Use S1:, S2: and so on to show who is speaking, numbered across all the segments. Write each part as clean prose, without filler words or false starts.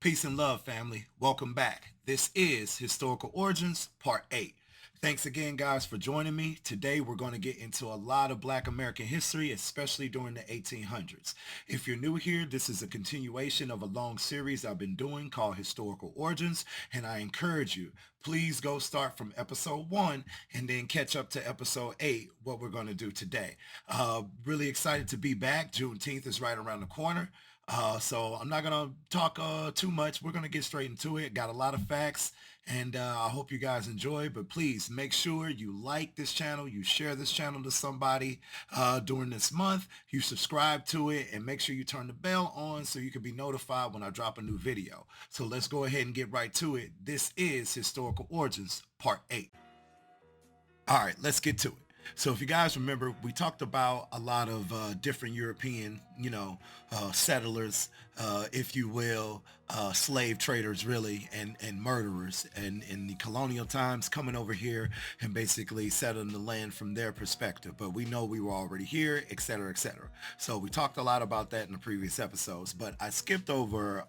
S1: Peace and love, family. Welcome back. This is Historical Origins, Part 8. Thanks again, guys, for joining me. Today, we're going to get into a lot of Black American history, especially during the 1800s. If you're new here, this is a continuation of a long series I've been doing called Historical Origins, and I encourage you, please go start from episode 1 and then catch up to episode 8, what we're going to do today. Really excited to be back. Juneteenth is right around the corner. So I'm not gonna talk too much. We're gonna get straight into it. Got a lot of facts, and I hope you guys enjoy. But please make sure you like this channel, you share this channel to somebody during this month. You subscribe to it, and make sure you turn the bell on so you can be notified when I drop a new video. So let's go ahead and get right to it. This is Historical Origins Part 8. All right, let's get to it. So if you guys remember, we talked about a lot of different European, settlers, if you will, slave traders really, and murderers, and in the colonial times coming over here and basically settling the land from their perspective. But we know we were already here, et cetera, et cetera. So we talked a lot about that in the previous episodes, but I skipped over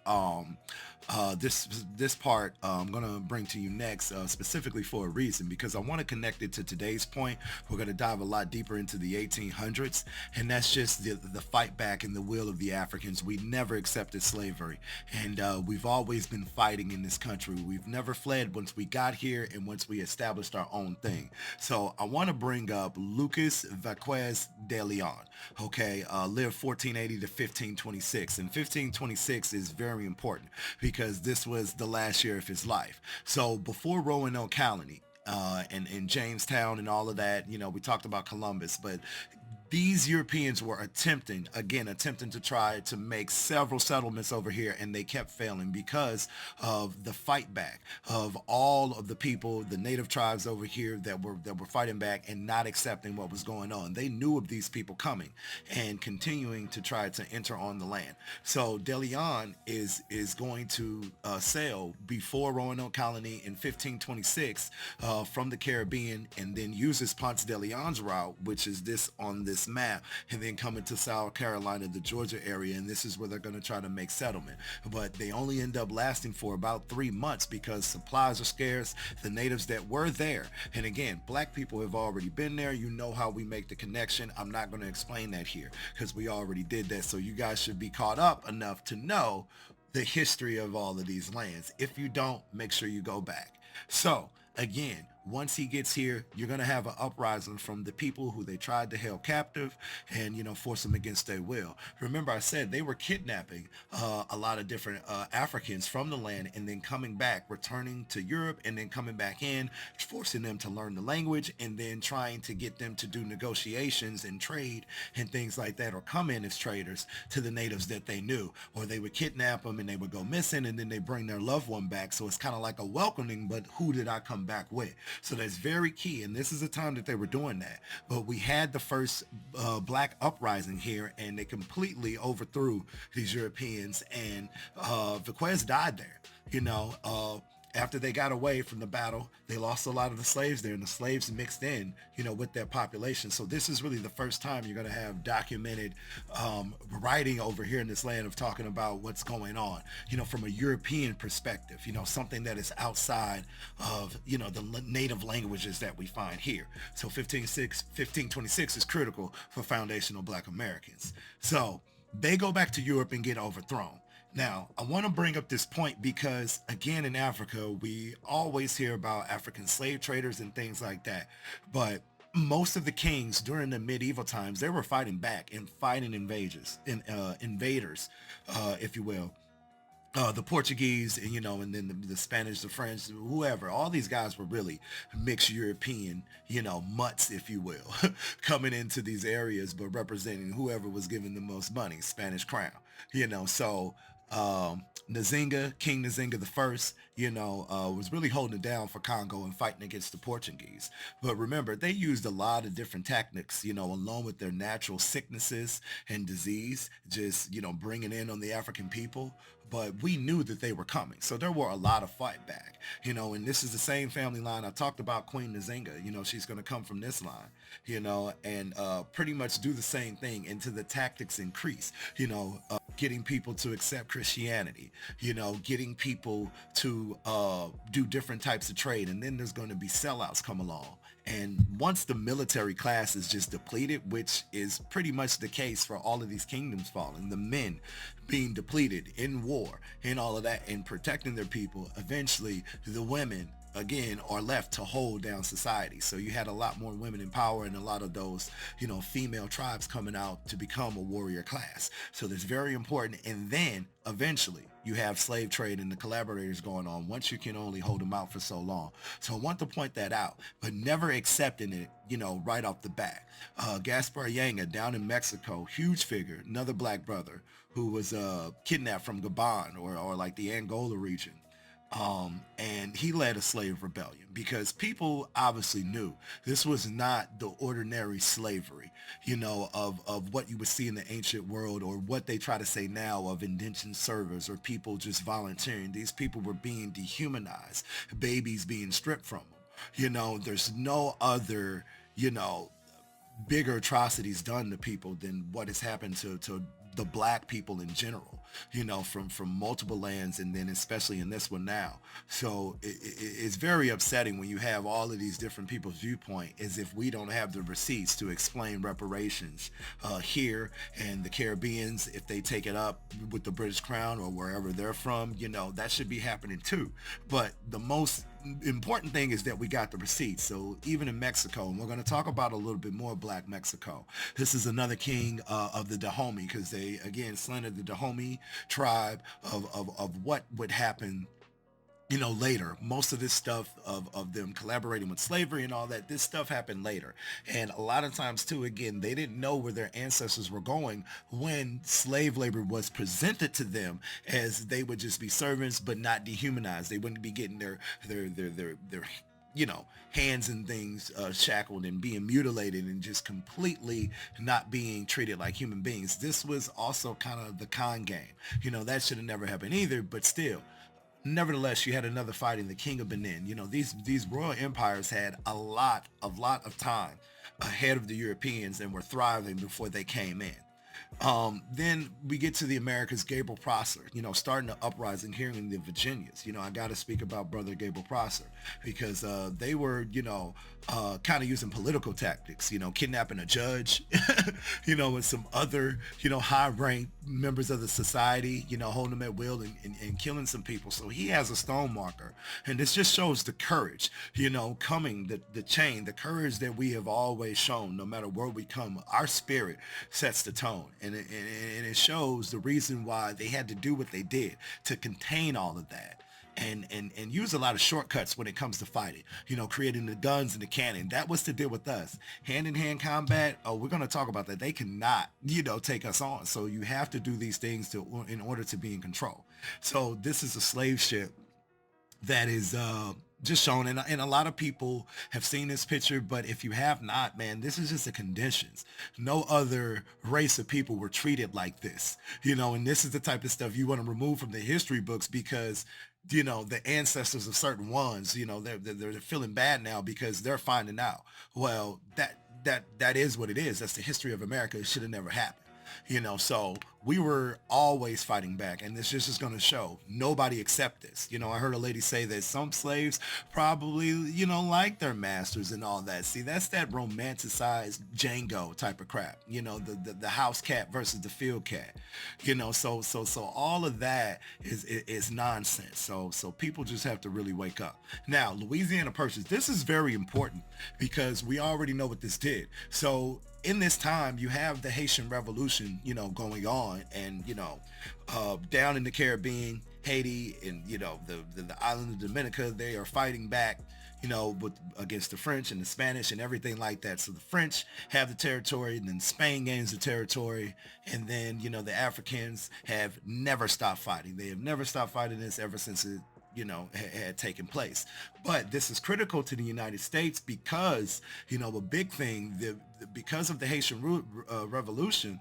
S1: this part I'm gonna bring to you next, specifically for a reason, because I want to connect it to today's point. We're going to dive a lot deeper into the 1800s, and that's just the fight back and the will of the Africans. We never accepted slavery, and we've always been fighting in this country. We've never fled once we got here and once we established our own thing. So I want to bring up Lucas Vasquez de Leon. Okay, lived 1480 to 1526, and 1526 is very important because this was the last year of his life. So before Roanoke Colony, and in Jamestown and all of that, we talked about Columbus, but these Europeans were attempting to try to make several settlements over here, and they kept failing because of the fight back of all of the people, the native tribes over here that were fighting back and not accepting what was going on. They knew of these people coming and continuing to try to enter on the land. So De Leon is going to sail before Roanoke Colony in 1526 from the Caribbean, and then uses Ponce de Leon's route, which is this on this map, and then come into South Carolina, the Georgia area, and this is where they're going to try to make settlement. But they only end up lasting for about 3 months because supplies are scarce. The natives that were there, and again, black people have already been there. You know how we make the connection. I'm not going to explain that here because we already did that. So you guys should be caught up enough to know the history of all of these lands. If you don't, make sure you go back. So again, once he gets here, you're going to have an uprising from the people who they tried to held captive and, force them against their will. Remember, I said they were kidnapping a lot of different Africans from the land and then coming back, returning to Europe and then coming back in, forcing them to learn the language and then trying to get them to do negotiations and trade and things like that, or come in as traders to the natives that they knew. Or they would kidnap them and they would go missing, and then they bring their loved one back. So it's kind of like a welcoming, but who did I come back with? So that's very key, and this is the time that they were doing that. But we had the first black uprising here, and they completely overthrew these Europeans, and Vasquez died there. After they got away from the battle, they lost a lot of the slaves there, and the slaves mixed in, with their population. So this is really the first time you're going to have documented writing over here in this land of talking about what's going on, from a European perspective, something that is outside of, the native languages that we find here. So 1526 is critical for foundational black Americans. So they go back to Europe and get overthrown. Now, I want to bring up this point because, again, in Africa, we always hear about African slave traders and things like that. But most of the kings during the medieval times, they were fighting back and fighting invaders, if you will. The Portuguese, and then the Spanish, the French, whoever, all these guys were really mixed European, mutts, if you will, coming into these areas, but representing whoever was giving the most money, Spanish crown, so King Nzinga the First, was really holding it down for Congo and fighting against the Portuguese. But remember, they used a lot of different tactics, along with their natural sicknesses and disease, just, bringing in on the African people. but we knew that they were coming. So there were a lot of fight back, and this is the same family line. I talked about Queen Nzinga, she's going to come from this line, and pretty much do the same thing until the tactics increase, getting people to accept Christianity, getting people to do different types of trade. And then there's going to be sellouts come along. And once the military class is just depleted, which is pretty much the case for all of these kingdoms falling, the men being depleted in war and all of that and protecting their people, eventually the women again are left to hold down society. So you had a lot more women in power and a lot of those, female tribes coming out to become a warrior class. So that's very important. And then eventually you have slave trade and the collaborators going on once you can only hold them out for so long. So I want to point that out, but never accepting it, right off the bat. Gaspar Yanga down in Mexico, huge figure, another black brother who was kidnapped from Gabon or like the Angola region. And he led a slave rebellion because people obviously knew this was not the ordinary slavery, of what you would see in the ancient world or what they try to say now of indentured servers or people just volunteering. These people were being dehumanized, babies being stripped from them. There's no other, bigger atrocities done to people than what has happened to the black people in general, from multiple lands, and then especially in this one now. So it's very upsetting when you have all of these different people's viewpoint as if we don't have the receipts to explain reparations here, and the Caribbeans, if they take it up with the British Crown or wherever they're from, that should be happening too. But the most important thing is that we got the receipts. So even in Mexico, and we're going to talk about a little bit more Black Mexico, this is another king of the Dahomey, because they again slandered the Dahomey tribe of what would happen later. Most of this stuff of them collaborating with slavery and all that, this stuff happened later. And a lot of times too, again, they didn't know where their ancestors were going when slave labor was presented to them, as they would just be servants but not dehumanized. They wouldn't be getting their hands and things shackled and being mutilated and just completely not being treated like human beings. This was also kind of the con game. That should have never happened either, but still. Nevertheless, you had another fighting, the King of Benin. These royal empires had a lot of time ahead of the Europeans and were thriving before they came in. Then we get to the Americas, Gabriel Prosser, starting the uprising here in the Virginias. I got to speak about brother Gabriel Prosser because they were, kind of using political tactics, kidnapping a judge, and some other, high-ranked members of the society, holding them at will and killing some people. So he has a stone marker. And this just shows the courage, coming, the chain, the courage that we have always shown, no matter where we come. Our spirit sets the tone. And it shows the reason why they had to do what they did to contain all of that. And use a lot of shortcuts when it comes to fighting, creating the guns and the cannon. That was to deal with us. Hand-in-hand combat, we're going to talk about that. They cannot, take us on. So you have to do these things in order to be in control. So this is a slave ship that is just shown, and a lot of people have seen this picture, but if you have not, man, this is just the conditions. No other race of people were treated like this, and this is the type of stuff you want to remove from the history books because the ancestors of certain ones, they're feeling bad now because they're finding out, well, that is what it is. That's the history of America. It should have never happened. So we were always fighting back, and this just is going to show nobody accept this. I heard a lady say that some slaves probably, like their masters and all that. See, that's that romanticized Django type of crap, the house cat versus the field cat, so all of that is nonsense. So people just have to really wake up. Now, Louisiana Purchase, this is very important because we already know what this did. So in this time, you have the Haitian Revolution, going on, and, down in the Caribbean, Haiti, and, the island of Dominica, they are fighting back, against the French and the Spanish and everything like that. So the French have the territory, and then Spain gains the territory, and then, the Africans have never stopped fighting. They have never stopped fighting this ever since it had taken place. But this is critical to the United States because, a big thing, because of the Haitian Revolution,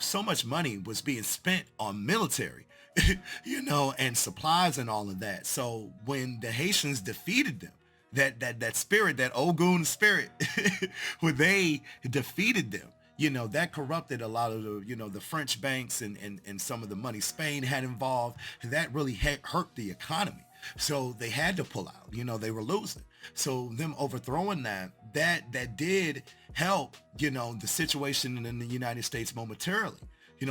S1: so much money was being spent on military. and supplies and all of that. So when the Haitians defeated them, that spirit, that Ogun spirit, when they defeated them, that corrupted a lot of the French banks and some of the money Spain had involved, and that really hurt the economy. So they had to pull out. They were losing. So them overthrowing that did help, the situation in the United States momentarily,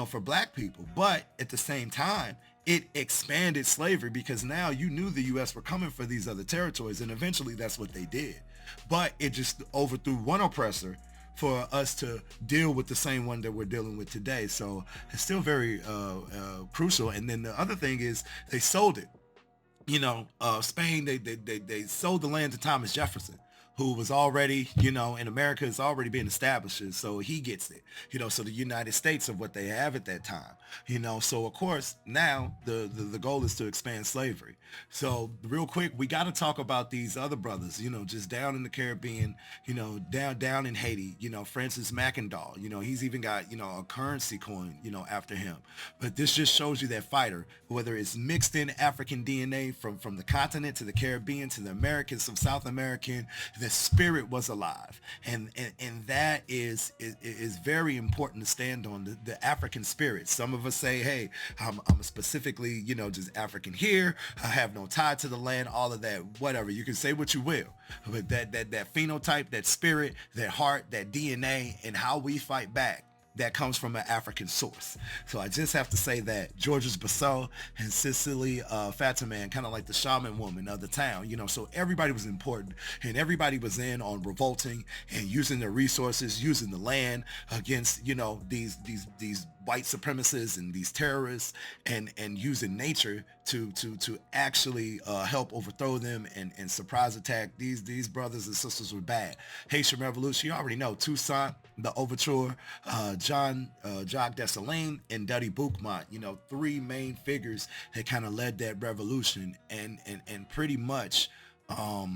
S1: for black people. But at the same time, it expanded slavery, because now you knew the U.S. were coming for these other territories, and eventually that's what they did. But it just overthrew one oppressor for us to deal with the same one that we're dealing with today. So it's still very crucial. And then the other thing is they sold it. Spain, they sold the land to Thomas Jefferson, who was already, in America, is already being established. So he gets it, so the United States of what they have at that time, so of course now the goal is to expand slavery. So real quick, we got to talk about these other brothers, just down in the Caribbean, down in Haiti, Francis McIndoll, he's even got, a currency coin, after him. But this just shows you that fighter, whether it's mixed in African DNA from the continent to the Caribbean to the Americans, some South American, the spirit was alive. And that is very important to stand on, the African spirit. Some of us say, hey, I'm specifically, just African here. I have no tie to the land, all of that, whatever. You can say what you will, but that phenotype, that spirit, that heart, that DNA, and how we fight back, that comes from an African source. So I just have to say that Georges Bassot and Cicely Fatiman, kind of like the shaman woman of the town, so everybody was important, and everybody was in on revolting and using their resources, using the land against, these white supremacists and these terrorists, and using nature to actually help overthrow them and surprise attack. These brothers and sisters were bad. Haitian Revolution, you already know, Toussaint, the Overture, Jacques Dessalines, and Dutty Boukmont, three main figures that kind of led that revolution and pretty much fought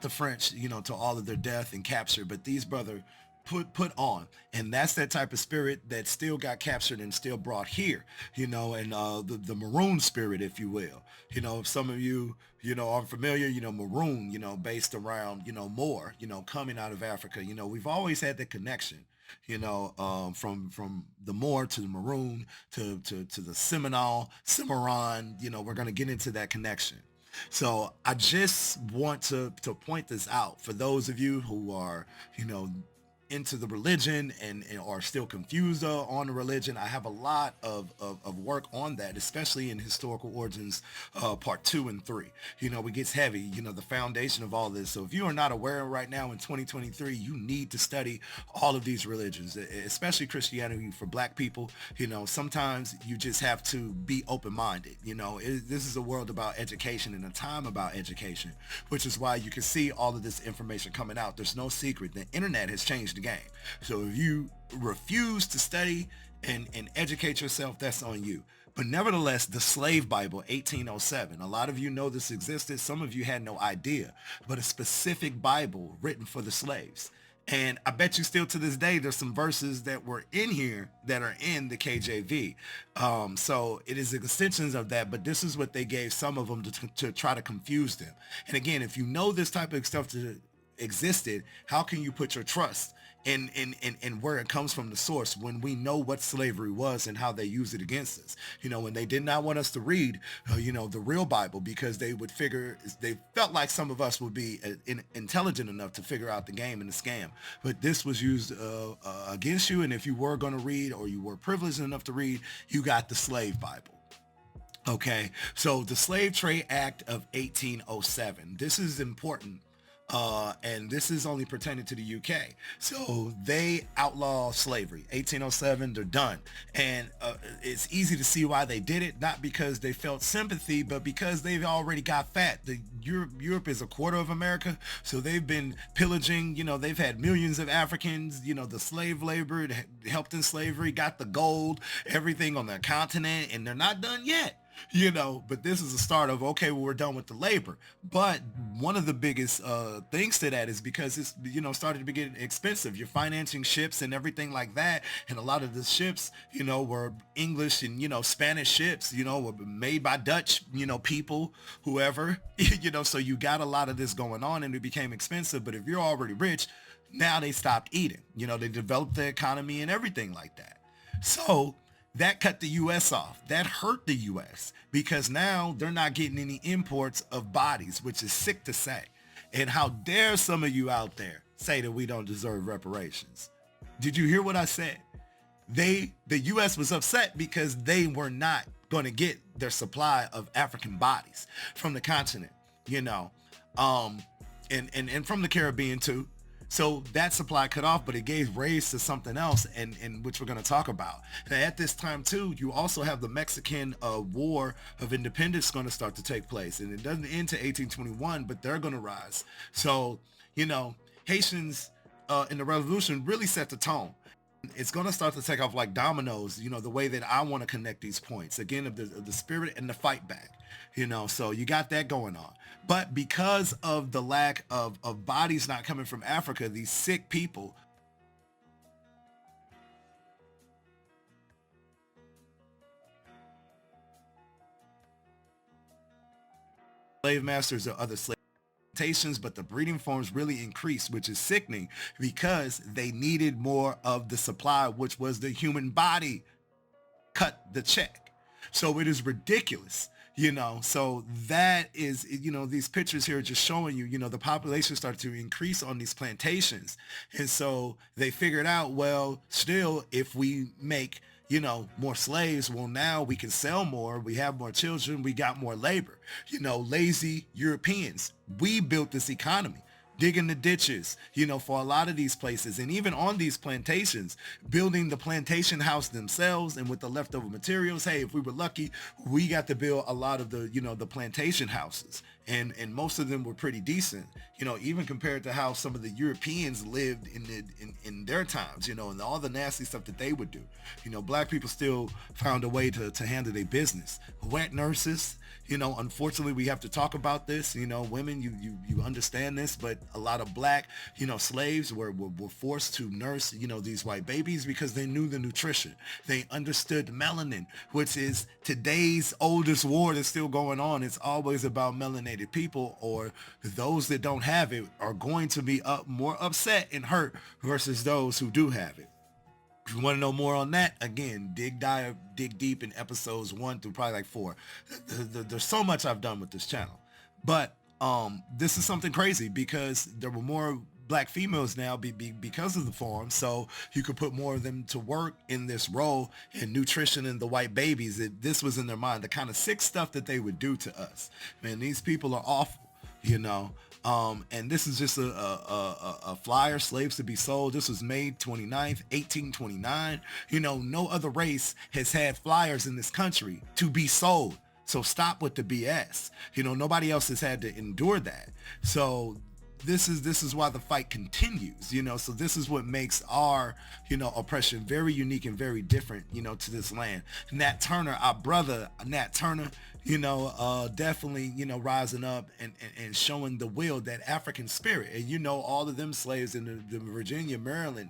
S1: the French, to all of their death and capture. But these brothers put on, and that's that type of spirit that still got captured and still brought here, and the maroon spirit, if you will. If some of you are familiar, maroon, based around, Moor, coming out of Africa. We've always had that connection, from the Moor to the maroon to the Seminole, Cimarron. We're going to get into that connection. So I just want to point this out for those of you who are, into the religion and are still confused on the religion. I have a lot of work on that, especially in historical origins, part 2 and 3. It gets heavy, the foundation of all this. So if you are not aware right now in 2023, you need to study all of these religions, especially Christianity for black people. Sometimes you just have to be open-minded. This is a world about education and a time about education, which is why you can see all of this information coming out. There's no secret. The internet has changed the game. So if you refuse to study and educate yourself, that's on you. But nevertheless, the Slave Bible, 1807, a lot of you know this existed. Some of you had no idea, but a specific Bible written for the slaves. And I bet you still to this day, there's some verses that were in here that are in the KJV. So it is extensions of that, but this is what they gave some of them to try to confuse them. And again, if you know this type of stuff existed, how can you put your trust in where it comes from, the source, when we know what slavery was and how they used it against us? When they did not want us to read, the real Bible, because they felt like some of us would be intelligent enough to figure out the game and the scam. But this was used against you. And if you were going to read, or you were privileged enough to read, you got the Slave Bible. Okay, so the Slave Trade Act of 1807, this is important. And this is only pertaining to the UK. So they outlaw slavery. 1807, they're done. And it's easy to see why they did it, not because they felt sympathy, but because they've already got fat. Europe is a quarter of America, so they've been pillaging. They've had millions of Africans, the slave labor, helped in slavery, got the gold, everything on their continent, and they're not done yet. But this is the start of, okay, well, we're done with the labor. But one of the biggest things to that is because it's, started to be getting expensive. You're financing ships and everything like that. And a lot of the ships, were English and, Spanish ships, were made by Dutch, people, whoever, so you got a lot of this going on and it became expensive. But if you're already rich, now they stopped eating, they developed the economy and everything like that. So that cut the U.S. off. That hurt the U.S. because now they're not getting any imports of bodies, which is sick to say. And how dare some of you out there say that we don't deserve reparations? Did you hear what I said? The U.S. was upset because they were not going to get their supply of African bodies from the continent, and from the Caribbean too. So that supply cut off, but it gave rise to something else, and which we're going to talk about. And at this time too, you also have the Mexican War of Independence going to start to take place, and it doesn't end to 1821, but they're going to rise. So Haitians in the Revolution really set the tone. It's going to start to take off like dominoes, the way that I want to connect these points again of the spirit and the fight back, so you got that going on. But because of the lack of bodies not coming from Africa, these sick people, slave masters or other slave plantations, but the breeding forms really increased, which is sickening because they needed more of the supply, which was the human body cut the check. So it is ridiculous. So that is, these pictures here are just showing you, the population started to increase on these plantations. And so they figured out, well, still, if we make, more slaves, well, now we can sell more. We have more children. We got more labor, lazy Europeans. We built this economy. Digging the ditches, for a lot of these places, and even on these plantations, building the plantation house themselves, and with the leftover materials, hey, if we were lucky, we got to build a lot of the, the plantation houses, and most of them were pretty decent, even compared to how some of the Europeans lived in their times, and all the nasty stuff that they would do. Black people still found a way to handle their business. Wet nurses. Unfortunately, we have to talk about this. Women, you understand this, but a lot of black, slaves were forced to nurse, these white babies because they knew the nutrition. They understood melanin, which is today's oldest war that's still going on. It's always about melanated people, or those that don't have it are going to be more upset and hurt versus those who do have it. If you want to know more on that, again, dig deep in episodes 1 through probably like 4. There's so much I've done with this channel. But this is something crazy because there were more black females now because of the farm. So you could put more of them to work in this role in nutrition and the white babies. This was in their mind, the kind of sick stuff that they would do to us. Man, these people are awful, and this is just a flyer, slaves to be sold. This was May 29th, 1829. No other race has had flyers in this country to be sold. So stop with the BS. Nobody else has had to endure that. So this is why the fight continues, so this is what makes our, oppression very unique and very different, to this land. Nat Turner, our brother, Nat Turner, definitely, rising up and showing the will, that African spirit. And, all of them slaves in the Virginia, Maryland,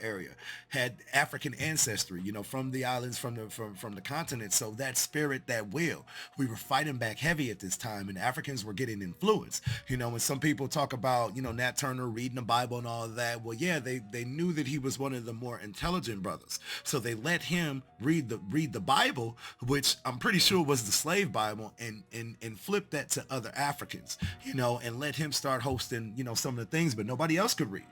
S1: area had African ancestry, from the islands, from the continent. So that spirit, that will, we were fighting back heavy at this time, and Africans were getting influenced. When some people talk about, Nat Turner reading the Bible and all of that, well, yeah, they knew that he was one of the more intelligent brothers. So they let him read the Bible, which I'm pretty sure was the slave Bible, and flip that to other Africans, and let him start hosting, some of the things, but nobody else could read.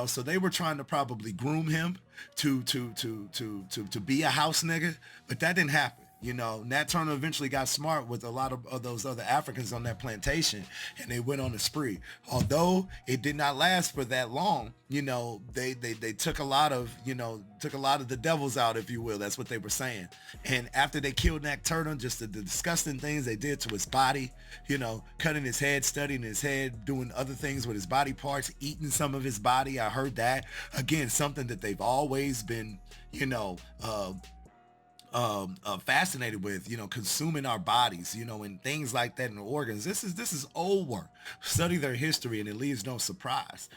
S1: So they were trying to probably groom him to be a house nigga, but that didn't happen. Nat Turner eventually got smart with a lot of those other Africans on that plantation, and they went on a spree. Although it did not last for that long, they took a lot of the devils out, if you will. That's what they were saying. And after they killed Nat Turner, just the disgusting things they did to his body, cutting his head, studying his head, doing other things with his body parts, eating some of his body. I heard that. Again, something that they've always been, fascinated with, consuming our bodies, and things like that, and organs. This is old work. Study their history, and it leaves no surprise.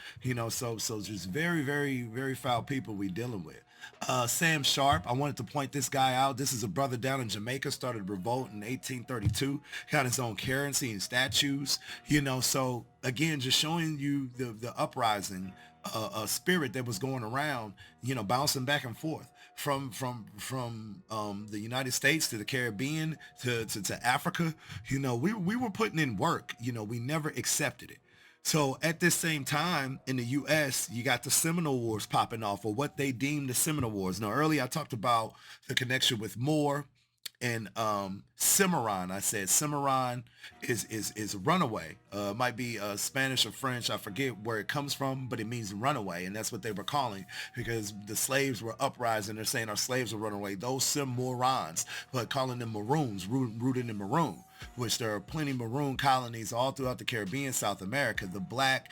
S1: So just very, very, very foul people we dealing with. Sam Sharp, I wanted to point this guy out. This is a brother down in Jamaica, started a revolt in 1832, got his own currency and statues, so again, just showing you the uprising spirit that was going around, bouncing back and forth from the United States to the Caribbean to Africa. We were putting in work. We never accepted it. So at this same time in the U.S., you got the Seminole Wars popping off, or what they deemed the Seminole Wars. Now, earlier I talked about the connection with Moore and Cimarron. I said Cimarron is runaway. Might be Spanish or French. I forget where it comes from, but it means runaway, and that's what they were calling, because the slaves were uprising. They're saying our slaves are runaway. Those Cimarrons, but calling them Maroons, rooted in maroon, which there are plenty of maroon colonies all throughout the Caribbean, South America, the black,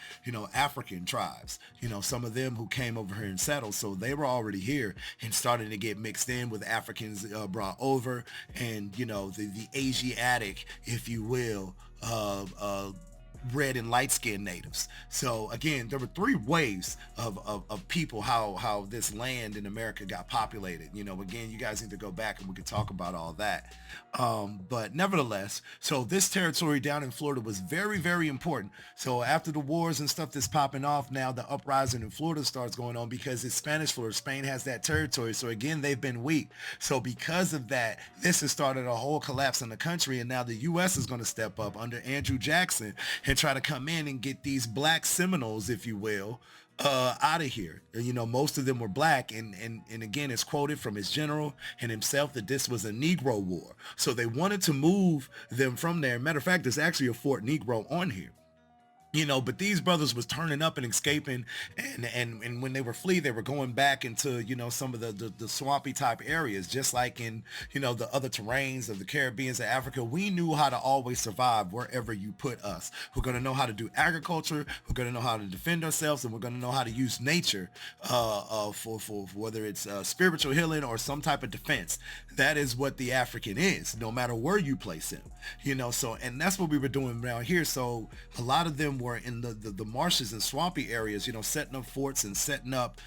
S1: African tribes, some of them who came over here and settled. So they were already here and starting to get mixed in with Africans brought over, and, the Asiatic, if you will, red and light skinned natives. So again, there were three waves of people, how this land in America got populated. Again, you guys need to go back and we could talk about all that. But nevertheless, so this territory down in Florida was very, very important. So after the wars and stuff that's popping off now, the uprising in Florida starts going on because it's Spanish Florida. Spain has that territory. So again, they've been weak. So because of that, this has started a whole collapse in the country. And now the U.S. is going to step up under Andrew Jackson and try to come in and get these black Seminoles, if you will, out of here. Most of them were black, and again, it's quoted from his general and himself that this was a Negro war. So they wanted to move them from there. Matter of fact, there's actually a Fort Negro on here. But these brothers was turning up and escaping, and when they were flee, they were going back into, some of the swampy type areas, just like in, the other terrains of the Caribbean and Africa. We knew how to always survive wherever you put us. We're going to know how to do agriculture. We're going to know how to defend ourselves, and we're going to know how to use nature for whether it's spiritual healing or some type of defense. That is what the African is, no matter where you place him. So, and that's what we were doing around here. So a lot of them were in the marshes and swampy areas, setting up forts and setting up,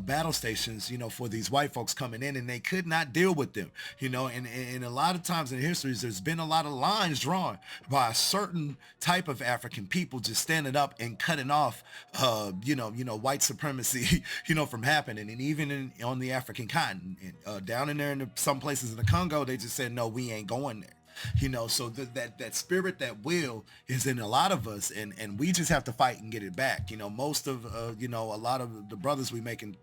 S1: battle stations, for these white folks coming in, and they could not deal with them, and a lot of times in histories, there's been a lot of lines drawn by a certain type of African people just standing up and cutting off, white supremacy, from happening. And even on the African continent, down in there in some places in the Congo, they just said, no, we ain't going there. So that spirit, that will is in a lot of us, and we just have to fight and get it back. Most of, a lot of the brothers we making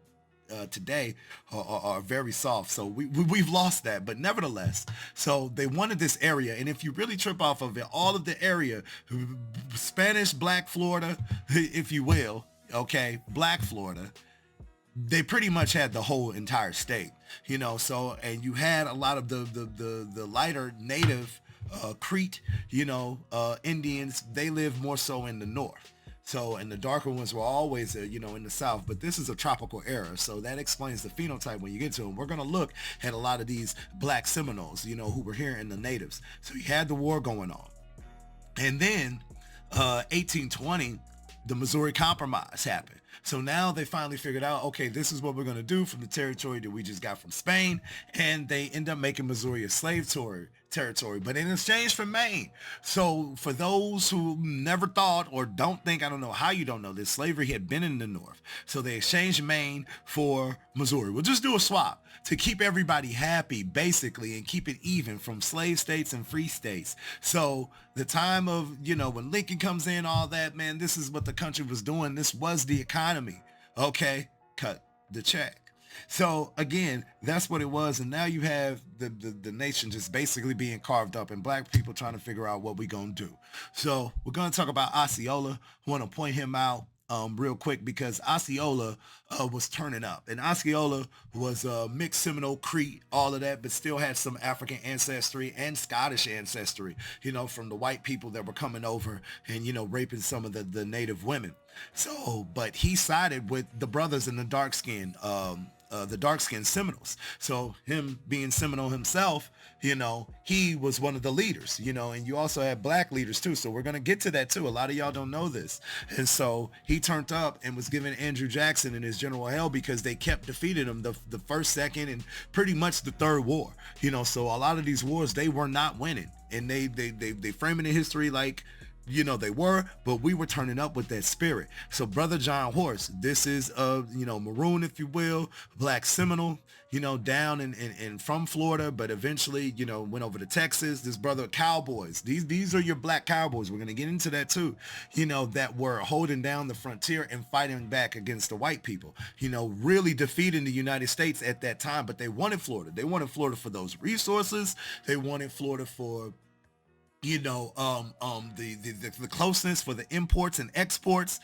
S1: today are very soft. So we've lost that, but nevertheless, so they wanted this area. And if you really trip off of it, all of the area, Spanish, black Florida, if you will, okay, black Florida, they pretty much had the whole entire state, so, and you had a lot of the lighter native Crete, Indians. They live more so in the north. So, and the darker ones were always, in the south, but this is a tropical era. So that explains the phenotype when you get to them. We're going to look at a lot of these black Seminoles, who were here in the natives. So you had the war going on. And then 1820, the Missouri Compromise happened. So now they finally figured out, okay, this is what we're going to do from the territory that we just got from Spain. And they end up making Missouri a slave territory, but in exchange for Maine. So for those who never thought or don't think, I don't know how you don't know this, slavery had been in the north. So they exchanged Maine for Missouri. We'll just do a swap to keep everybody happy, basically, and keep it even from slave states and free states. So the time of, when Lincoln comes in, all that, man, this is what the country was doing. This was the economy. Okay, cut the check. So again, that's what it was. And now you have the nation just basically being carved up and black people trying to figure out what we gonna do. So we're going to talk about Osceola. I want to point him out real quick because Osceola was turning up, and Osceola was mixed Seminole, Crete, all of that, but still had some African ancestry and Scottish ancestry, from the white people that were coming over and, raping some of the native women. So, but he sided with the brothers in the dark skin, the dark-skinned Seminoles. So him being Seminole himself, he was one of the leaders, and you also had black leaders too. So we're going to get to that too. A lot of y'all don't know this. And so he turned up and was giving Andrew Jackson and his general hell because they kept defeating him the first, second, and pretty much the third war. So a lot of these wars, they were not winning. And they frame it in history like, they were, but we were turning up with that spirit. So Brother John Horse, this is Maroon, if you will, Black Seminole, down in from Florida, but eventually, went over to Texas. This brother Cowboys, these are your black cowboys. We're going to get into that too, that were holding down the frontier and fighting back against the white people, really defeating the United States at that time. But they wanted Florida. They wanted Florida for those resources. They wanted Florida for the closeness, for the imports and exports,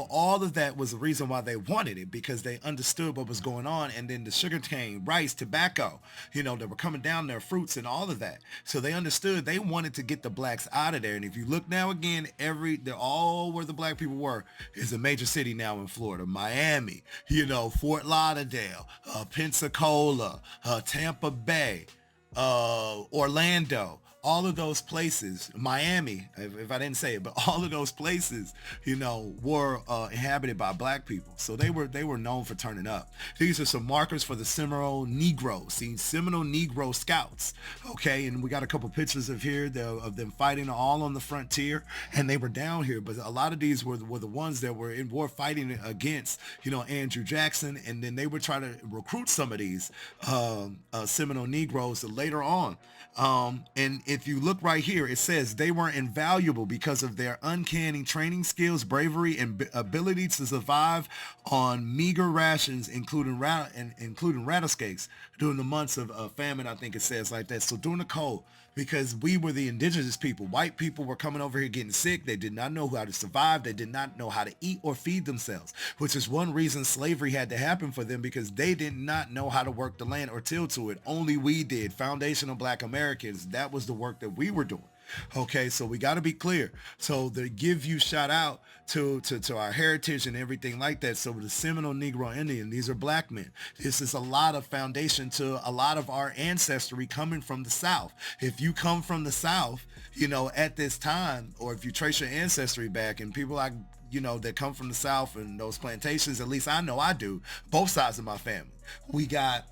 S1: all of that was the reason why they wanted it, because they understood what was going on. And then the sugarcane, rice, tobacco, that were coming down, their fruits and all of that. So they understood they wanted to get the blacks out of there. And if you look now again, they're all where the black people were is a major city now in Florida: Miami, Fort Lauderdale, Pensacola, Tampa Bay, Orlando. All of those places, Miami, if I didn't say it, but all of those places, were inhabited by black people. So they were known for turning up. These are some markers for the Seminole Negroes, Seminole Negro Scouts. Okay, and we got a couple pictures of them fighting all on the frontier, and they were down here. But a lot of these were the ones that were in war fighting against, Andrew Jackson, and then they were trying to recruit some of these Seminole Negroes later on. And if you look right here, it says they were invaluable because of their uncanny training skills, bravery, and ability to survive on meager rations, including rattlesnakes during the months of famine. I think it says like that. So during the cold, because we were the indigenous people, white people were coming over here getting sick. They did not know how to survive. They did not know how to eat or feed themselves, which is one reason slavery had to happen for them, because they did not know how to work the land or till to it. Only we did. Foundational black Americans, that was the work that we were doing. Okay, so we got to be clear. So they give you shout out to our heritage and everything like that. So the Seminole Negro Indian, these are black men. This is a lot of foundation to a lot of our ancestry coming from the South. If you come from the South, at this time, or if you trace your ancestry back, and people like, that come from the South and those plantations, at least I know I do, both sides of my family. We got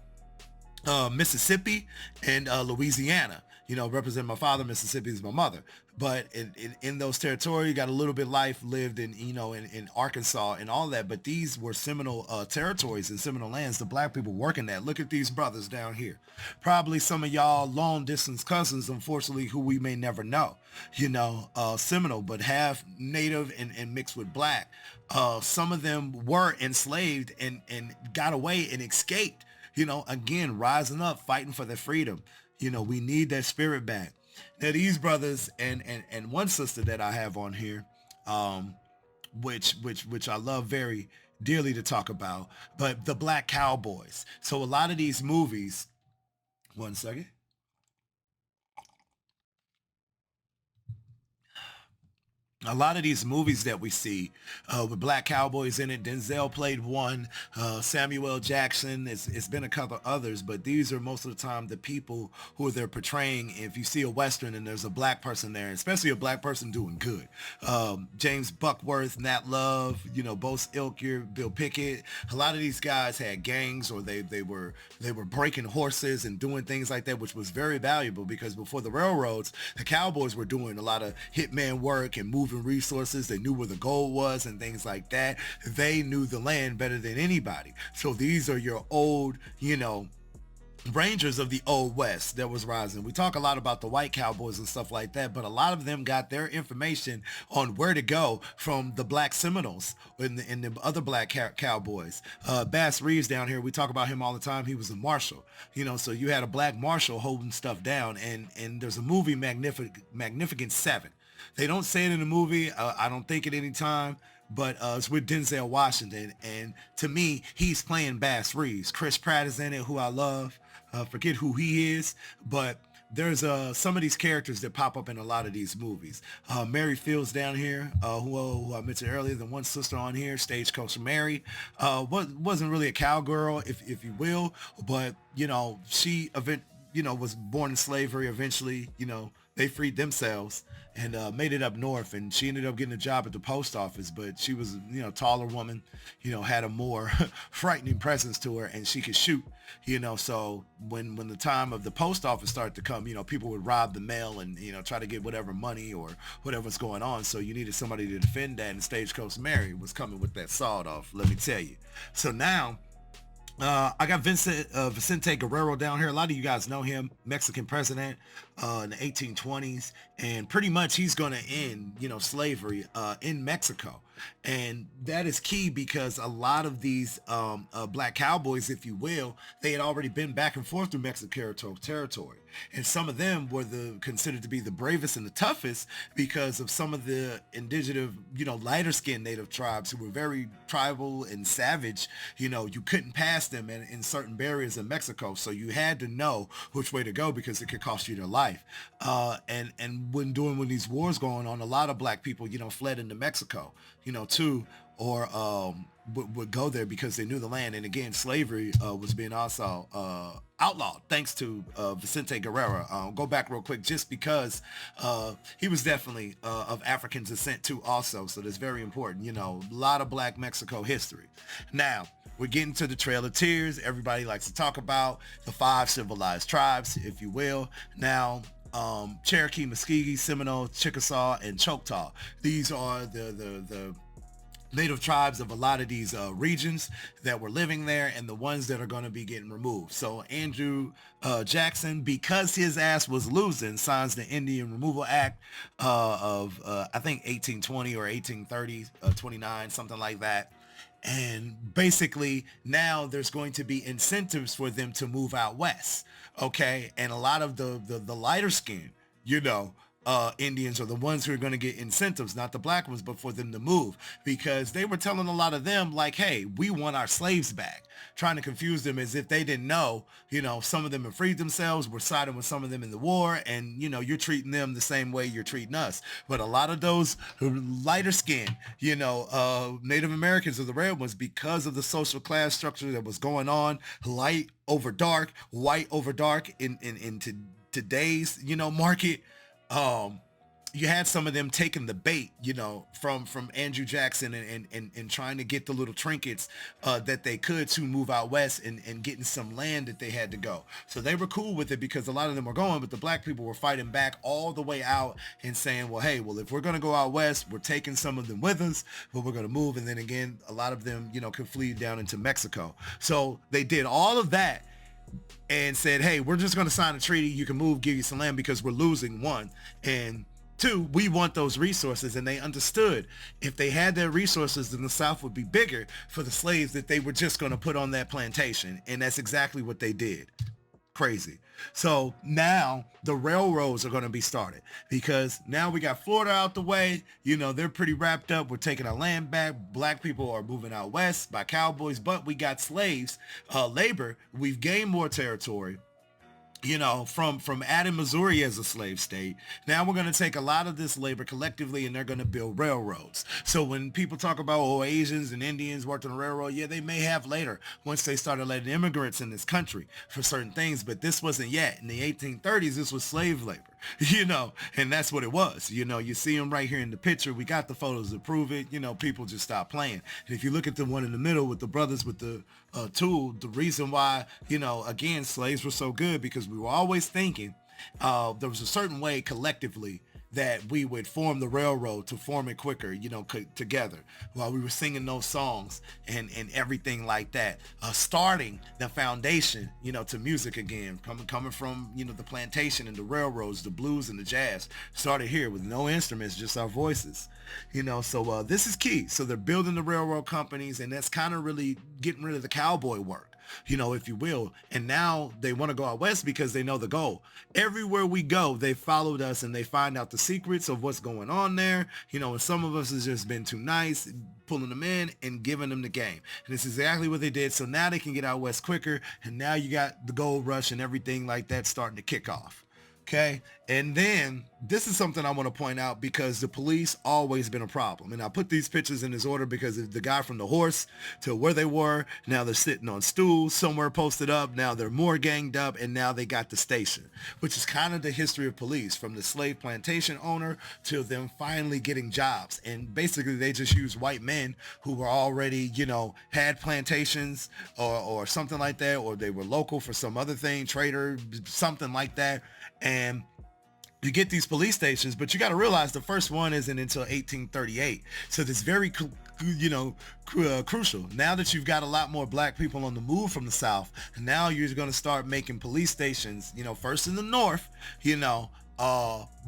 S1: Mississippi and Louisiana. Represent my father. Mississippi is my mother. But in those territories, you got a little bit life lived in, in Arkansas and all that. But these were Seminole territories and Seminole lands. The black people working that. Look at these brothers down here. Probably some of y'all long distance cousins, unfortunately, who we may never know, Seminole, but half native and mixed with black. Some of them were enslaved and got away and escaped, again, rising up, fighting for their freedom. We need that spirit back. Now these brothers and one sister that I have on here, which I love very dearly to talk about, but the Black Cowboys. So a lot of these movies, one second. A lot of these movies that we see with black cowboys in it, Denzel played one, Samuel Jackson, it's been a couple others, but these are most of the time the people who they're portraying. If you see a Western and there's a black person there, especially a black person doing good, James Buckworth, Nat Love, Bo Ilker, Bill Pickett, a lot of these guys had gangs, or they were breaking horses and doing things like that, which was very valuable, because before the railroads, the cowboys were doing a lot of hitman work and moving resources. They knew where the gold was and things like that. They knew the land better than anybody. So these are your old, rangers of the old West that was rising. We talk a lot about the white cowboys and stuff like that, but a lot of them got their information on where to go from the black Seminoles and the other black cowboys. Bass Reeves down here, we talk about him all the time. He was a marshal, so you had a black marshal holding stuff down, and there's a movie, Magnificent Seven. They don't say it in the movie. I don't think at any time, but it's with Denzel Washington. And to me, he's playing Bass Reeves. Chris Pratt is in it, who I love. Forget who he is, but there's some of these characters that pop up in a lot of these movies. Mary Fields down here, who I mentioned earlier, the one sister on here, Stagecoach Mary, wasn't really a cowgirl, if you will, but she was born in slavery. Eventually, they freed themselves and made it up north, and she ended up getting a job at the post office. But she was, taller woman, had a more frightening presence to her, and she could shoot. So when the time of the post office started to come, people would rob the mail and try to get whatever money or whatever's going on. So you needed somebody to defend that, and Stagecoach Mary was coming with that sawed off, let me tell you. So now I got Vicente Guerrero down here. A lot of you guys know him, Mexican president in the 1820s, and pretty much he's going to end, slavery in Mexico. And that is key because a lot of these black cowboys, if you will, they had already been back and forth through Mexican territory. And some of them were considered to be the bravest and the toughest because of some of the indigenous, lighter skinned native tribes who were very tribal and savage. You couldn't pass them in certain barriers in Mexico. So you had to know which way to go because it could cost you their life. And when these wars going on, a lot of black people, fled into Mexico, too, or would go there because they knew the land. And again, slavery was being also outlawed thanks to Vicente Guerrero. Go back real quick just because he was definitely of African descent too also. So that's very important. A lot of black Mexico history. Now, we're getting to the Trail of Tears. Everybody likes to talk about the 5 civilized tribes, if you will. Now, Cherokee, Muskogee, Seminole, Chickasaw, and Choctaw. These are the native tribes of a lot of these regions that were living there, and the ones that are going to be getting removed. So Andrew Jackson, because his ass was losing, signs the Indian Removal Act of I think 1820 or 1830, 29, something like that. And basically now there's going to be incentives for them to move out west. Okay. And a lot of the lighter skin, Indians are the ones who are going to get incentives, not the black ones, but for them to move, because they were telling a lot of them like, hey, we want our slaves back, trying to confuse them as if they didn't know, some of them have freed themselves, we're siding with some of them in the war, and you're treating them the same way you're treating us. But a lot of those lighter skin, Native Americans or the red ones, because of the social class structure that was going on, light over dark, white over dark in today's, market, you had some of them taking the bait, from Andrew Jackson and trying to get the little trinkets that they could to move out west and getting some land that they had to go. So they were cool with it because a lot of them were going, but the black people were fighting back all the way out and saying, well, hey, if we're going to go out west, we're taking some of them with us, but we're going to move. And then again, a lot of them, could flee down into Mexico. So they did all of that and said, hey, we're just going to sign a treaty. You can move, give you some land because we're losing, one. And two, we want those resources. And they understood if they had their resources, then the South would be bigger for the slaves that they were just going to put on that plantation. And that's exactly what they did. Crazy. So now the railroads are going to be started because now we got Florida out the way. They're pretty wrapped up. We're taking our land back. Black people are moving out west by cowboys, but we got slaves, labor. We've gained more territory. From adding Missouri as a slave state. Now we're going to take a lot of this labor collectively and they're going to build railroads. So when people talk about, Asians and Indians worked on the railroad, yeah, they may have later once they started letting immigrants in this country for certain things, but this wasn't yet. In the 1830s, this was slave labor, and that's what it was. You see them right here in the picture. We got the photos to prove it. People just stopped playing. And if you look at the one in the middle with the brothers with the tool, the reason why, again, slaves were so good because we were always thinking there was a certain way collectively that we would form the railroad to form it quicker, together while we were singing those songs and everything like that, starting the foundation, to music again, coming from, the plantation and the railroads, the blues and the jazz started here with no instruments, just our voices, so this is key. So they're building the railroad companies, and that's kind of really getting rid of the cowboy work, if you will. And now they want to go out west because they know the goal. Everywhere we go, they followed us and they find out the secrets of what's going on there. And some of us has just been too nice, pulling them in and giving them the game. And it's exactly what they did. So now they can get out west quicker. And now you got the gold rush and everything like that starting to kick off. Okay. And then this is something I want to point out because the police always been a problem. And I put these pictures in this order because of the guy from the horse to where they were. Now they're sitting on stools somewhere posted up. Now they're more ganged up, and now they got the station, which is kind of the history of police from the slave plantation owner to them finally getting jobs. And basically they just used white men who were already, had plantations or something like that, or they were local for some other thing, trader, something like that. And you get these police stations, but you got to realize the first one isn't until 1838. So this very, crucial. Now that you've got a lot more black people on the move from the South, now you're going to start making police stations, first in the North,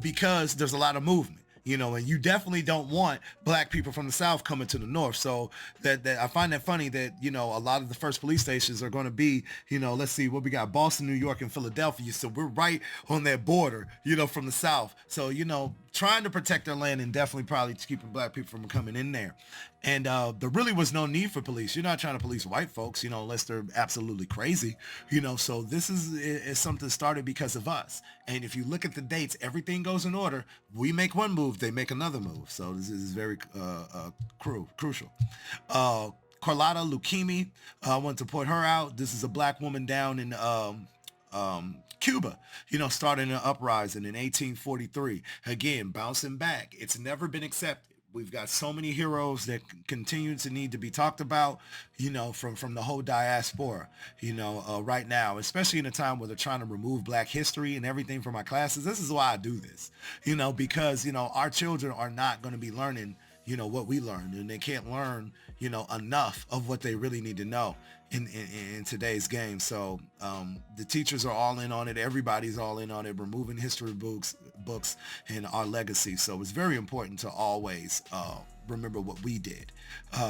S1: because there's a lot of movement. And you definitely don't want black people from the South coming to the North. So that I find that funny that, a lot of the first police stations are going to be, let's see what we got, Boston, New York, and Philadelphia. So we're right on that border, from the South. So, trying to protect their land and definitely probably keeping black people from coming in there. And there really was no need for police. You're not trying to police white folks, unless they're absolutely crazy, so this is something started because of us. And if you look at the dates, everything goes in order. We make one move, they make another move. So this is very crucial. Carlotta Leukemia, I want to point her out. This is a black woman down in Cuba, starting an uprising in 1843. Again, bouncing back. It's never been accepted. We've got so many heroes that continue to need to be talked about, from the whole diaspora, right now, especially in a time where they're trying to remove black history and everything from our classes. This is why I do this, because, our children are not going to be learning, what we learned, and they can't learn, enough of what they really need to know in today's game. So the teachers are all in on it. Everybody's all in on it. Removing history books and our legacy. So it's very important to always remember what we did.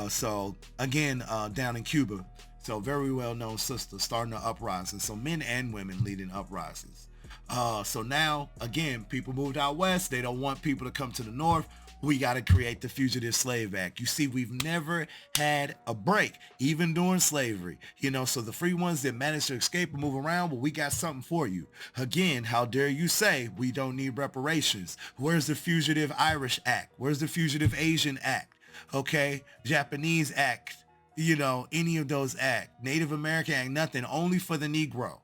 S1: So again, down in Cuba, so very well known sister starting an uprising. So men and women leading uprisings. So now again, people moved out west. They don't want people to come to the north. We got to create the Fugitive Slave Act. You see, we've never had a break, even during slavery. So the free ones that managed to escape and move around, well, we got something for you. Again, how dare you say we don't need reparations? Where's the Fugitive Irish Act? Where's the Fugitive Asian Act? Okay, Japanese Act, any of those acts. Native American Act, nothing, only for the Negro.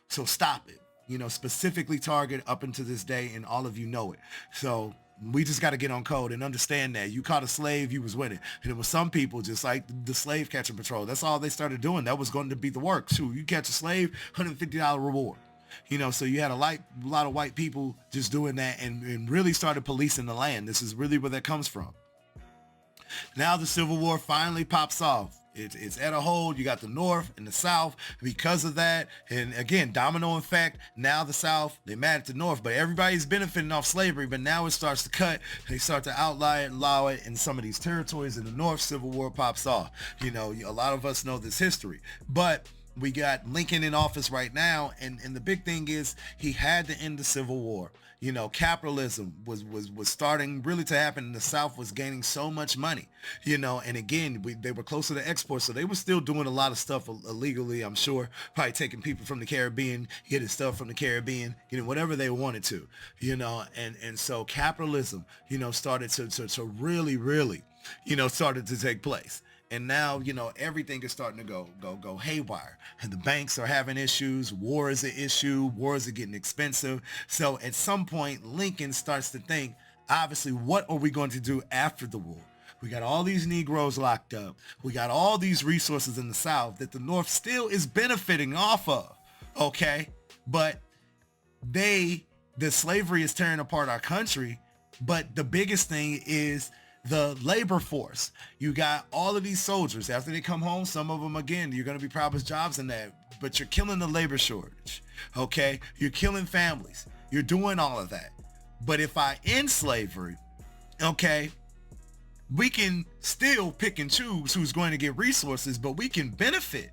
S1: So stop it. Specifically target up until this day, and all of you know it. So we just got to get on code and understand that you caught a slave, you was winning. And it was some people just like the slave catching patrol. That's all they started doing. That was going to be the work too. You catch a slave, $150 reward. So you had a lot of white people just doing that and really started policing the land. This is really where that comes from. Now the Civil War finally pops off. It's at a hold. You got the North and the South because of that. And again, domino effect. Now the South, they mad at the North, but everybody's benefiting off slavery. But now it starts to cut. They start to allow it in some of these territories in the North. Civil War pops off. A lot of us know this history. But we got Lincoln in office right now. And the big thing is he had to end the Civil War. Capitalism was starting really to happen, and the South was gaining so much money, and again, they were closer to export, so they were still doing a lot of stuff illegally, I'm sure, probably taking people from the Caribbean, getting stuff from the Caribbean, whatever they wanted to, and so capitalism, started to really, started to take place. And now, everything is starting to go haywire. And the banks are having issues. War is an issue. Wars are getting expensive. So at some point, Lincoln starts to think, obviously, what are we going to do after the war? We got all these Negroes locked up. We got all these resources in the South that the North still is benefiting off of. Okay? But the slavery is tearing apart our country. But the biggest thing is the labor force. You got all of these soldiers. After they come home, some of them, again, you're going to be promised jobs in that, but you're killing the labor shortage. Okay? You're killing families. You're doing all of that. But if I end slavery, okay, we can still pick and choose who's going to get resources, but we can benefit.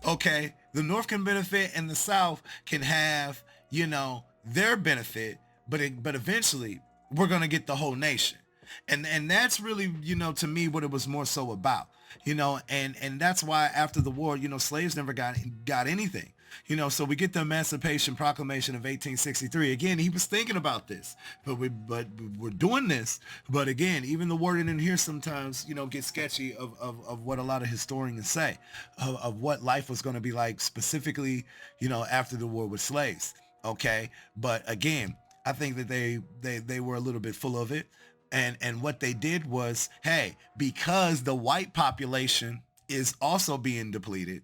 S1: Okay? The North can benefit and the South can have, their benefit, but eventually we're going to get the whole nation. And that's really, to me, what it was more so about, and that's why after the war, slaves never got anything. So we get the Emancipation Proclamation of 1863. Again, he was thinking about this, but we're doing this. But again, even the wording in here sometimes, gets sketchy of what a lot of historians say of what life was going to be like specifically, after the war with slaves. Okay. But again, I think that they were a little bit full of it. And what they did was, hey, because the white population is also being depleted,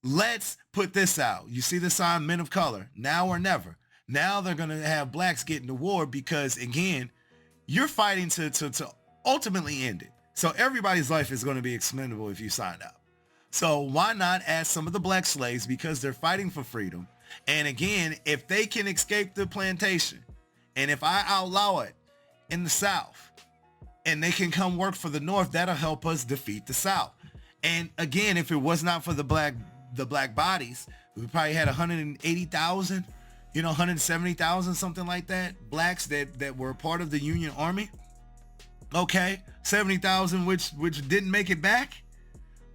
S1: let's put this out. You see the sign, men of color, now or never. Now they're going to have blacks get into war because, again, you're fighting to ultimately end it. So everybody's life is going to be expendable if you sign up. So why not add some of the black slaves because they're fighting for freedom? And again, if they can escape the plantation, and if I outlaw it in the South, and they can come work for the North, that'll help us defeat the South. And again, if it was not for the black bodies, we probably had 180,000, 170,000, something like that, blacks that were part of the Union Army. Okay, 70,000 which didn't make it back.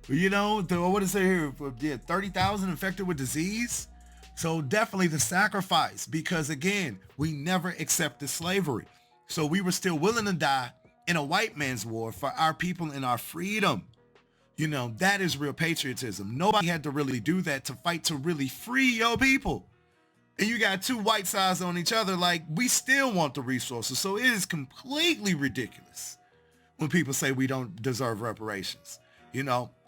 S1: What is it here? Yeah, 30,000 infected with disease. So definitely the sacrifice, because again, we never accepted slavery. So we were still willing to die in a white man's war for our people and our freedom. That is real patriotism. Nobody had to really do that to fight to really free your people. And you got two white sides on each other, like we still want the resources. So it is completely ridiculous when people say we don't deserve reparations.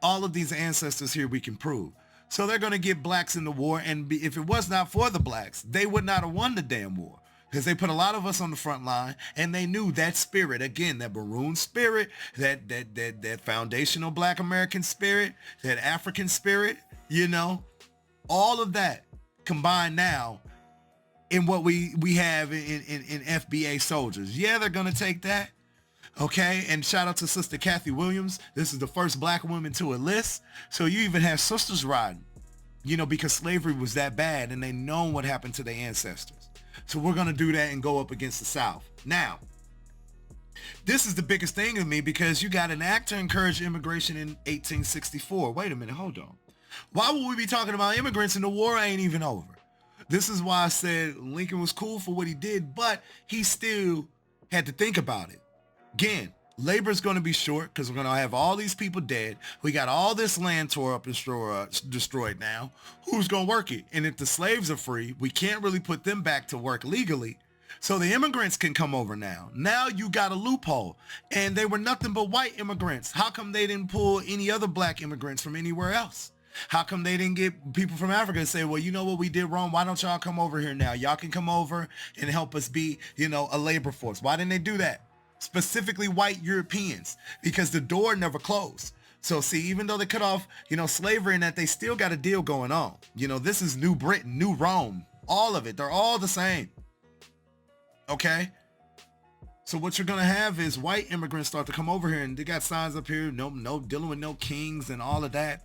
S1: All of these ancestors here we can prove. So they're going to get blacks in the war. And if it was not for the blacks, they would not have won the damn war. Because they put a lot of us on the front line, and they knew that spirit, again, that maroon spirit, that foundational black American spirit, that African spirit, all of that combined now in what we have in FBA soldiers. Yeah, they're going to take that. Okay, and shout out to Sister Kathy Williams. This is the first black woman to enlist. So you even have sisters riding, because slavery was that bad, and they know what happened to their ancestors. So we're going to do that and go up against the South. Now, this is the biggest thing to me because you got an act to encourage immigration in 1864. Wait a minute, hold on. Why would we be talking about immigrants and the war ain't even over? This is why I said Lincoln was cool for what he did, but he still had to think about it. Again, labor is going to be short because we're going to have all these people dead. We got all this land tore up and destroyed now. Who's going to work it? And if the slaves are free, we can't really put them back to work legally. So the immigrants can come over now. Now you got a loophole. And they were nothing but white immigrants. How come they didn't pull any other black immigrants from anywhere else? How come they didn't get people from Africa and say, well, you know what we did wrong? Why don't y'all come over here now? Y'all can come over and help us be, a labor force. Why didn't they do that? Specifically white Europeans, because the door never closed. So see, even though they cut off, slavery and that, they still got a deal going on. This is New Britain, New Rome, all of it. They're all the same. Okay. So what you're going to have is white immigrants start to come over here, and they got signs up here, no dealing with no kings and all of that.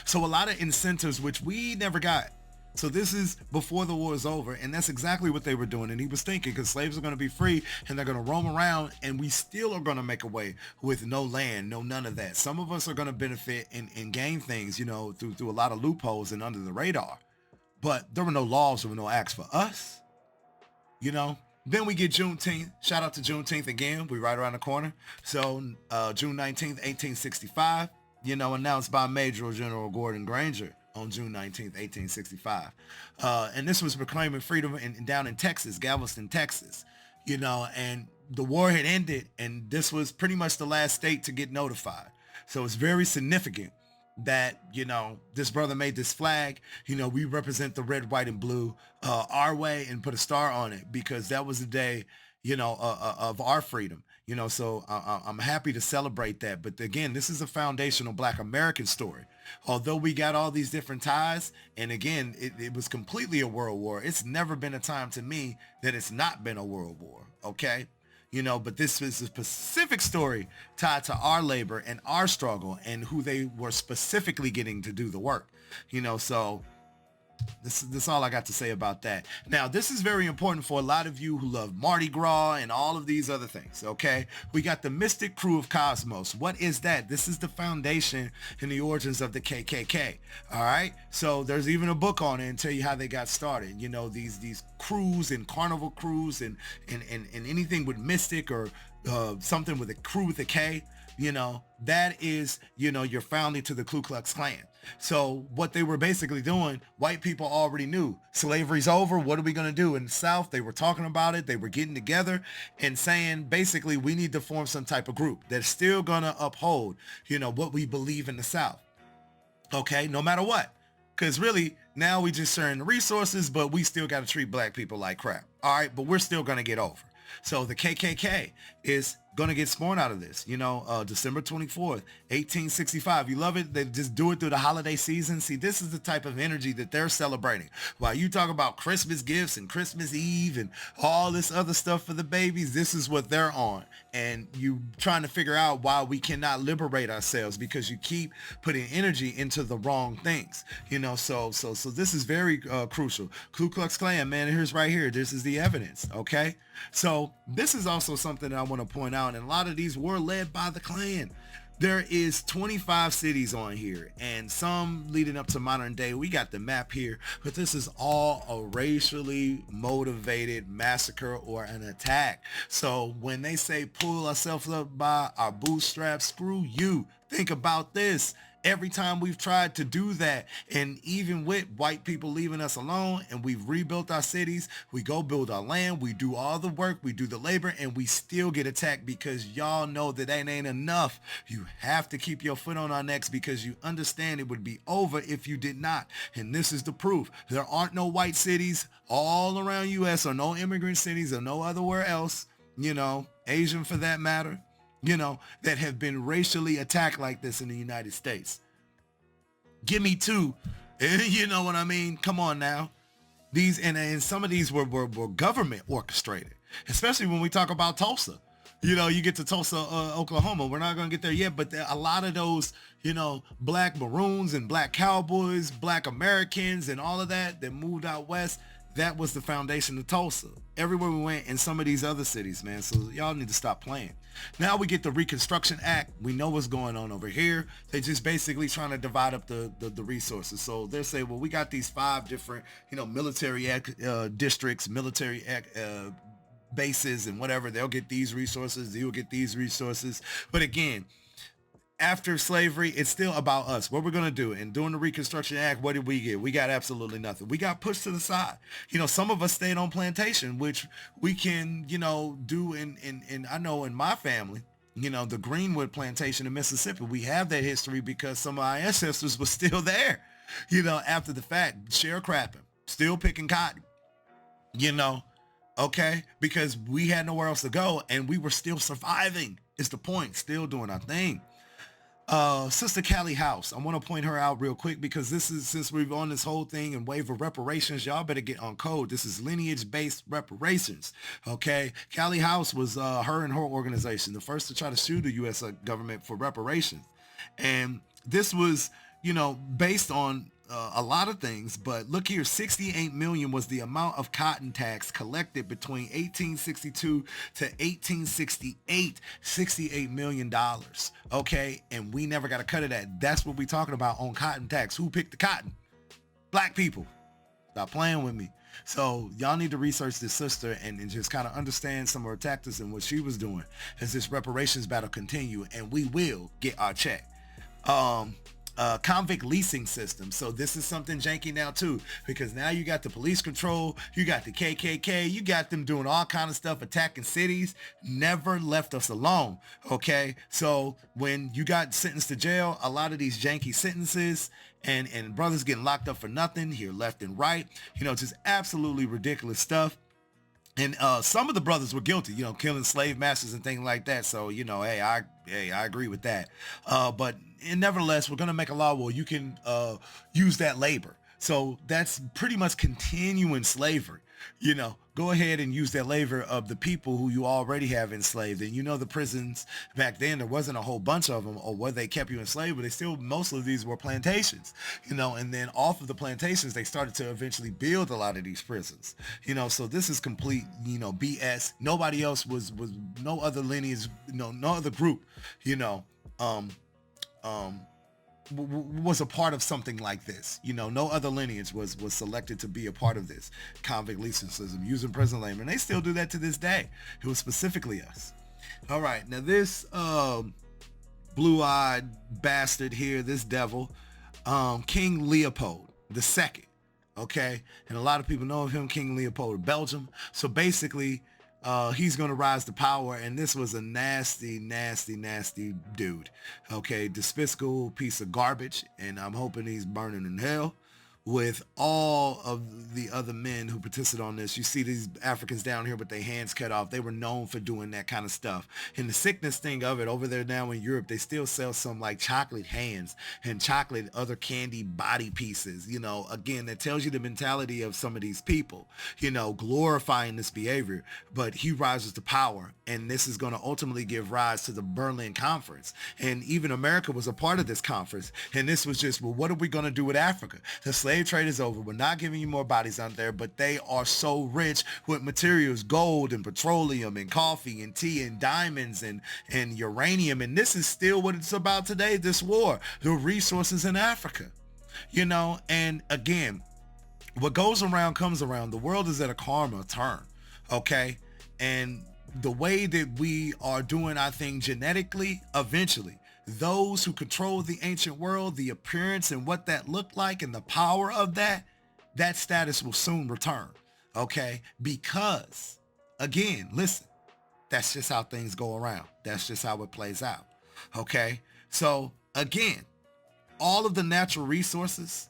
S1: So a lot of incentives, which we never got. So this is before the war is over, and that's exactly what they were doing. And he was thinking, because slaves are going to be free and they're going to roam around, and we still are going to make a way with no land, none of that. Some of us are going to benefit and gain things, through a lot of loopholes and under the radar. But there were no laws, there were no acts for us, Then we get Juneteenth. Shout out to Juneteenth again. We right around the corner. So June 19th, 1865, announced by Major General Gordon Granger on June 19th, 1865. And this was proclaiming freedom down in Texas, Galveston, Texas, and the war had ended, and this was pretty much the last state to get notified. So it's very significant that, this brother made this flag. We represent the red, white, and blue our way, and put a star on it because that was the day, of our freedom. So I'm happy to celebrate that. But again, this is a foundational black American story. Although we got all these different ties, and again, it was completely a world war. It's never been a time to me that it's not been a world war. Okay. But this is a specific story tied to our labor and our struggle and who they were specifically getting to do the work. So This is all I got to say about that. Now, this is very important for a lot of you who love Mardi Gras and all of these other things, okay? We got the Mystic Crew of Cosmos. What is that? This is the foundation and the origins of the KKK, all right? So there's even a book on it and tell you how they got started. You know, these crews and carnival crews and anything with mystic or something with a crew with a K, you know, that is, you know, your founding to the Ku Klux Klan. So what they were basically doing, white people already knew slavery's over. What are we going to do? In the South, they were talking about it. They were getting together and saying, basically, we need to form some type of group that's still going to uphold, you know, what we believe in the South. Okay, no matter what. Because really, now we just sharing the resources, but we still got to treat black people like crap. All right, but we're still going to get over. So the KKK is going to get spawned out of this, you know, December 24th, 1865. You love it? They just do it through the holiday season. See, this is the type of energy that they're celebrating. While you talk about Christmas gifts and Christmas Eve and all this other stuff for the babies, this is what they're on. And you trying to figure out why we cannot liberate ourselves because you keep putting energy into the wrong things, you know. So this is very crucial. Ku Klux Klan, man, here's right here. This is the evidence. Okay. So this is also something that I want to point out. And a lot of these were led by the Klan. There is 25 cities on here and some leading up to modern day. We got the map here, but this is all a racially motivated massacre or an attack. So when they say pull ourselves up by our bootstraps, screw you. Think about this. Every time we've tried to do that, and even with white people leaving us alone and we've rebuilt our cities, we go build our land, we do all the work, we do the labor, and we still get attacked because y'all know that ain't enough. You have to keep your foot on our necks because you understand it would be over if you did not. And this is the proof. There aren't no white cities all around US or no immigrant cities or no otherwhere else, you know, Asian for that matter, you know, that have been racially attacked like this in the United States. Give me two. You know what I mean? Come on now. These and some of these were government orchestrated, especially when we talk about Tulsa. You know, you get to Tulsa, Oklahoma. We're not going to get there yet, but a lot of those, you know, black Maroons and black cowboys, black Americans and all of that moved out west, that was the foundation of Tulsa. Everywhere we went in some of these other cities, man. So y'all need to stop playing. Now we get the Reconstruction Act. We know what's going on over here. They just basically trying to divide up the resources. So they're saying, well, we got these 5 different, you know, military districts, military bases and whatever. They'll get these resources. You'll get these resources. But again, after slavery, it's still about us. What we're going to do. And during the Reconstruction Act, what did we get? We got absolutely nothing. We got pushed to the side. You know, some of us stayed on plantation, which we can, you know, do in I know in my family, you know, the Greenwood plantation in Mississippi, we have that history because some of our ancestors were still there, you know, after the fact, sharecropping, still picking cotton, you know, okay, because we had nowhere else to go and we were still surviving is the point, still doing our thing. Sister Callie House, I want to point her out real quick because this is, since we've on this whole thing and wave of reparations, y'all better get on code. This is lineage-based reparations, okay? Callie House was her and her organization, the first to try to sue the U.S. government for reparations. And this was, you know, based on a lot of things, but look here, 68 million was the amount of cotton tax collected between 1862 to 1868, $68 million. Okay. And we never got a cut of that. That's what we talking about on cotton tax. Who picked the cotton? Black people. Stop playing with me. So y'all need to research this sister and just kind of understand some of her tactics and what she was doing as this reparations battle continue, and we will get our check. Convict leasing system. So this is something janky now too, because now you got the police control, you got the KKK, you got them doing all kind of stuff, attacking cities, never left us alone. Okay. So when you got sentenced to jail, a lot of these janky sentences and brothers getting locked up for nothing here, left and right, you know, just absolutely ridiculous stuff. And some of the brothers were guilty, you know, killing slave masters and things like that. So, you know, hey, I agree with that. But nevertheless, we're going to make a law where you can use that labor. So that's pretty much continuing slavery. Go ahead and use that labor of the people who you already have enslaved. And the prisons back then, there wasn't a whole bunch of them, or where they kept you enslaved, but they still, most of these were plantations, and then off of the plantations, they started to eventually build a lot of these prisons, so this is complete, BS. Nobody else was no other lineage, no other group, um, um, was a part of something like this. No other lineage was selected to be a part of this convict leasersism, using prison labor, and they still do that to this day. It was specifically us. All right, now this blue-eyed bastard here, this devil, King Leopold II. Okay, and a lot of people know of him, King Leopold of Belgium. So basically, he's going to rise to power, and this was a nasty dude. Okay, despicable piece of garbage, and I'm hoping he's burning in hell with all of the other men who participated on this. You see these Africans down here with their hands cut off. They were known for doing that kind of stuff. And the sickness thing of it, over there now in Europe, they still sell some like chocolate hands and chocolate other candy body pieces. Again, that tells you the mentality of some of these people, glorifying this behavior. But he rises to power, and this is going to ultimately give rise to the Berlin Conference. And even America was a part of this conference. And this was just, well, what are we going to do with Africa? The slave trade is over. We're not giving you more bodies out there, but they are so rich with materials, gold and petroleum and coffee and tea and diamonds and uranium. And this is still what it's about today, this war, the resources in Africa, and again, what goes around comes around. The world is at a karma turn. Okay. And the way that we are doing our thing genetically, eventually, those who control the ancient world, the appearance and what that looked like and the power of that status will soon return. Okay. Because again, listen, that's just how things go around. That's just how it plays out. Okay. So again, all of the natural resources,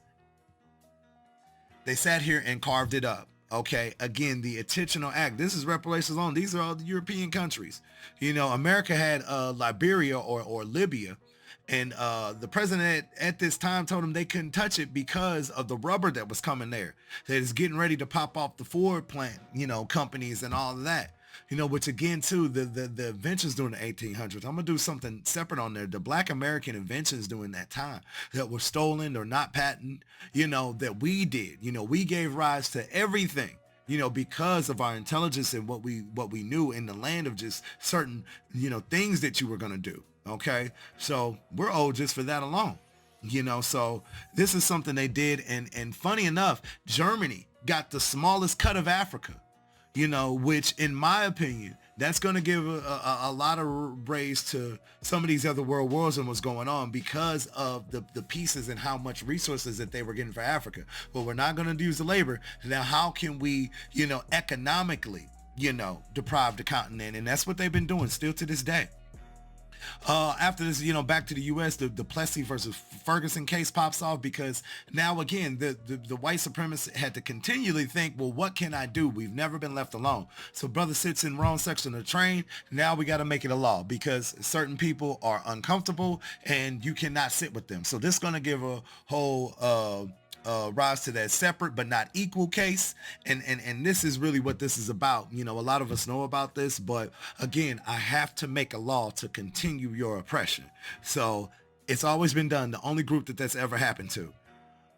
S1: they sat here and carved it up. Okay, again, the intentional act. This is reparations on. These are all the European countries. America had Liberia or Libya, and the president at this time told them they couldn't touch it because of the rubber that was coming there. That is getting ready to pop off the Ford plant, companies and all of that. Which again, too, the inventions during the 1800s, I'm going to do something separate on there. The Black American inventions during that time that were stolen or not patent, that we did, we gave rise to everything, because of our intelligence and what we knew in the land of just certain, things that you were going to do. Okay. So we're old just for that alone, so this is something they did. And funny enough, Germany got the smallest cut of Africa. Which in my opinion, that's going to give a lot of raise to some of these other world wars and what's going on because of the pieces and how much resources that they were getting for Africa. But we're not going to use the labor. Now, how can we, economically, deprive the continent? And that's what they've been doing still to this day. After this, back to the U.S., the Plessy versus Ferguson case pops off because now again, the white supremacists had to continually think, well, what can I do? We've never been left alone. So brother sits in wrong section of the train. Now we got to make it a law because certain people are uncomfortable and you cannot sit with them. So this is going to give a whole, rise to that separate but not equal case, and this is really what this is about. A lot of us know about this, but again, I have to make a law to continue your oppression. So it's always been done. The only group that's ever happened to.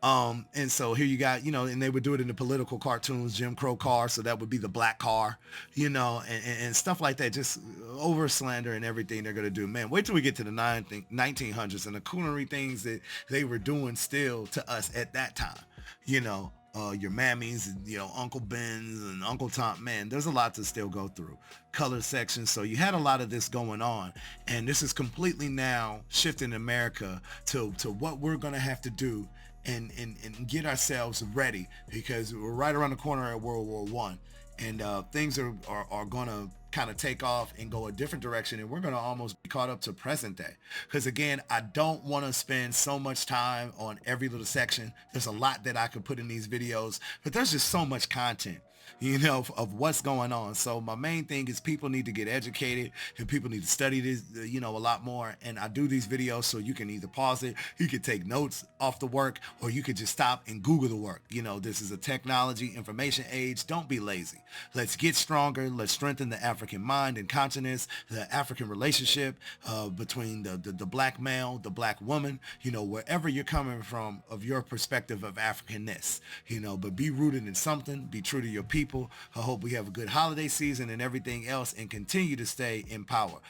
S1: And so here you got, and they would do it in the political cartoons, Jim Crow car. So that would be the black car, and stuff like that, just over slander and everything they're going to do. Man, wait till we get to the 1900s and the coonery things that they were doing still to us at that time, your mammies, Uncle Ben's and Uncle Tom. Man, there's a lot to still go through. Color sections. So you had a lot of this going on, and this is completely now shifting America to what we're going to have to do and get ourselves ready, because we're right around the corner at World War One, and things are going to kind of take off and go a different direction, and we're going to almost be caught up to present day. Because again, I don't want to spend so much time on every little section. There's a lot that I could put in these videos, but there's just so much content. of what's going on. So my main thing is people need to get educated and people need to study this, a lot more. And I do these videos so you can either pause it, you can take notes off the work, or you could just stop and Google the work. This is a technology information age. Don't be lazy. Let's get stronger. Let's strengthen the African mind and consciousness, the African relationship between the black male, the black woman, wherever you're coming from of your perspective of Africanness, but be rooted in something, be true to your people. I hope we have a good holiday season and everything else and continue to stay in power.